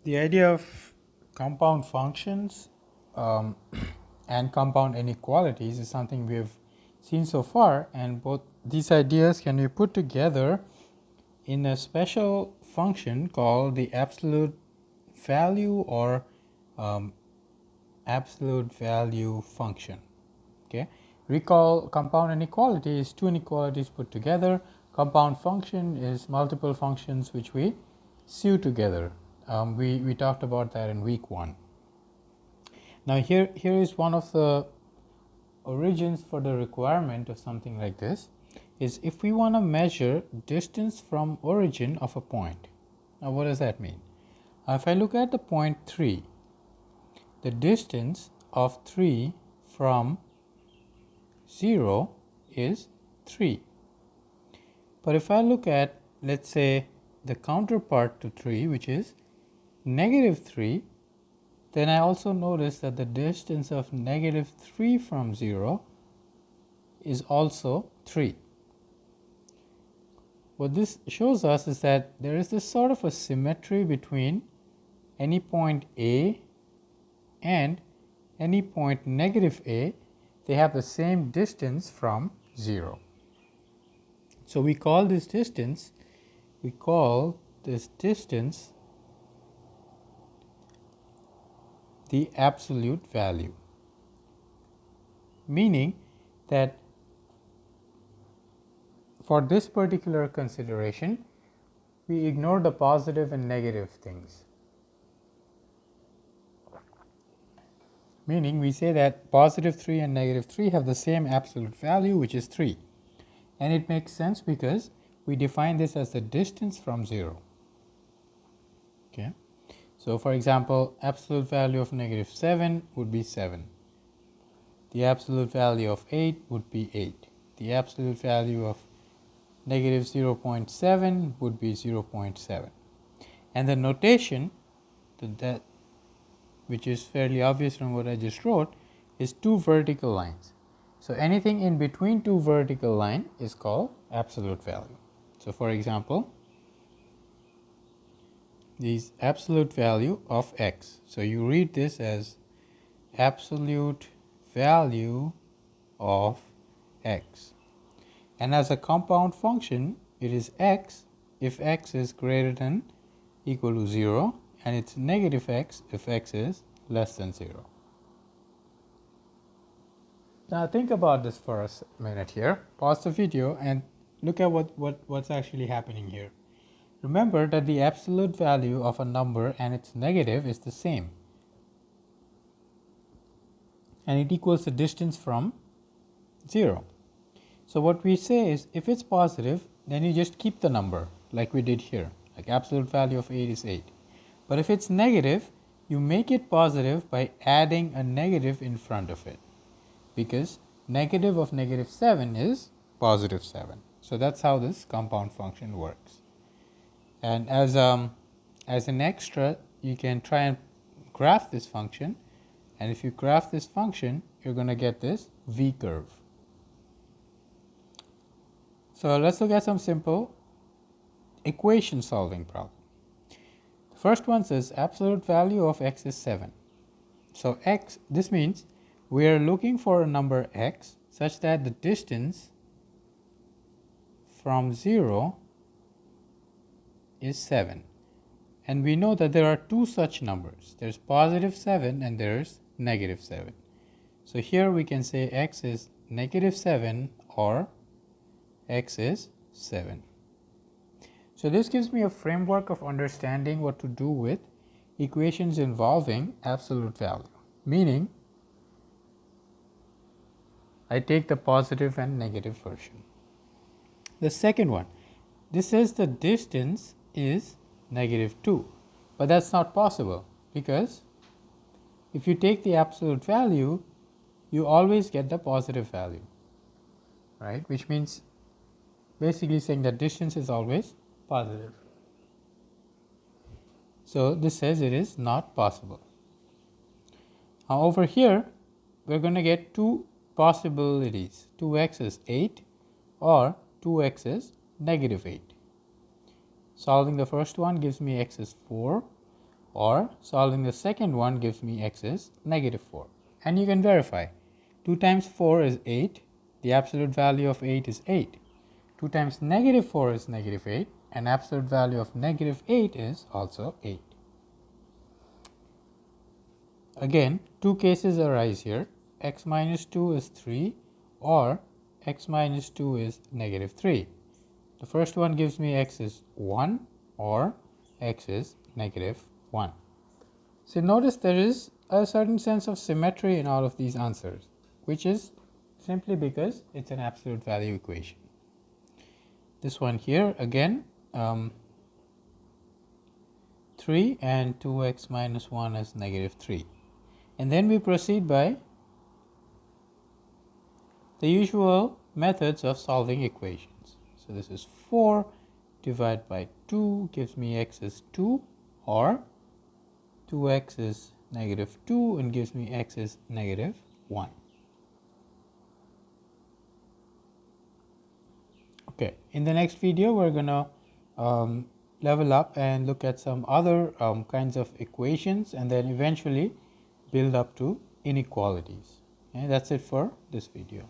The idea of compound functions um, and compound inequalities is something we have seen so far, and both these ideas can be put together in a special function called the absolute value or um, absolute value function. Okay, recall compound inequality is two inequalities put together. Compound function is multiple functions which we sew together. We talked about that in week 1. Now here is one of the origins for the requirement of something like this is if we want to measure distance from origin of a point. Now what does that mean? If I look at the point 3, the distance of 3 from 0 is 3. But if I look at, let's say, the counterpart to 3, which is negative 3, then I also notice that the distance of negative 3 from 0 is also 3. What this shows us is that there is this sort of a symmetry between any point A and any point negative A. They have the same distance from 0. So we call this distance the absolute value, meaning that for this particular consideration, we ignore the positive and negative things. Meaning we say that positive 3 and negative 3 have the same absolute value, which is 3. And it makes sense because we define this as the distance from 0. Okay. So for example, absolute value of negative 7 would be 7. The absolute value of 8 would be 8. The absolute value of negative 0.7 would be 0.7. And the notation that which is fairly obvious from what I just wrote is two vertical lines. So anything in between two vertical lines is called absolute value. So for example, this absolute value of x. So you read this as absolute value of x. And as a compound function, it is x if x is greater than equal to 0, and it's negative x if x is less than 0. Now think about this for a minute here. Pause the video and look at what's actually happening here. Remember that the absolute value of a number and its negative is the same. And it equals the distance from 0. So what we say is if it's positive, then you just keep the number like we did here. Like absolute value of 8 is 8. But if it's negative, you make it positive by adding a negative in front of it, because negative of negative 7 is positive 7. So that's how this compound function works. And as an extra, you can try and graph this function, and if you graph this function, you're going to get this V curve. So let's look at some simple equation solving problem. The first one says absolute value of x is 7. So x, this means we are looking for a number x such that the distance from 0 is 7. And we know that there are two such numbers. There's positive 7 and there's negative 7. So here we can say x is negative 7 or x is 7. So this gives me a framework of understanding what to do with equations involving absolute value. Meaning, I take the positive and negative version. The second one, this says the distance is negative 2. But that's not possible, because if you take the absolute value, you always get the positive value, right? Which means basically saying that distance is always positive. So this says it is not possible. Now over here, we're going to get two possibilities. 2x is 8 or 2x is negative 8. Solving the first one gives me x is 4 or solving the second one gives me x is negative 4. And you can verify. 2 times 4 is 8. The absolute value of 8 is 8. 2 times negative 4 is negative 8. And absolute value of negative 8 is also 8. Again, two cases arise here. X minus 2 is 3 or x minus 2 is negative 3. The first one gives me x is 1 or x is negative 1. So notice there is a certain sense of symmetry in all of these answers, which is simply because it's an absolute value equation. This one here again, 3 and 2x minus 1 is negative 3. And then we proceed by the usual methods of solving equations. So this is 4 divided by 2 gives me x is 2, or 2x is negative 2 and gives me x is negative 1. Okay, in the next video we're going to level up and look at some other kinds of equations and then eventually build up to inequalities. And that's it for this video.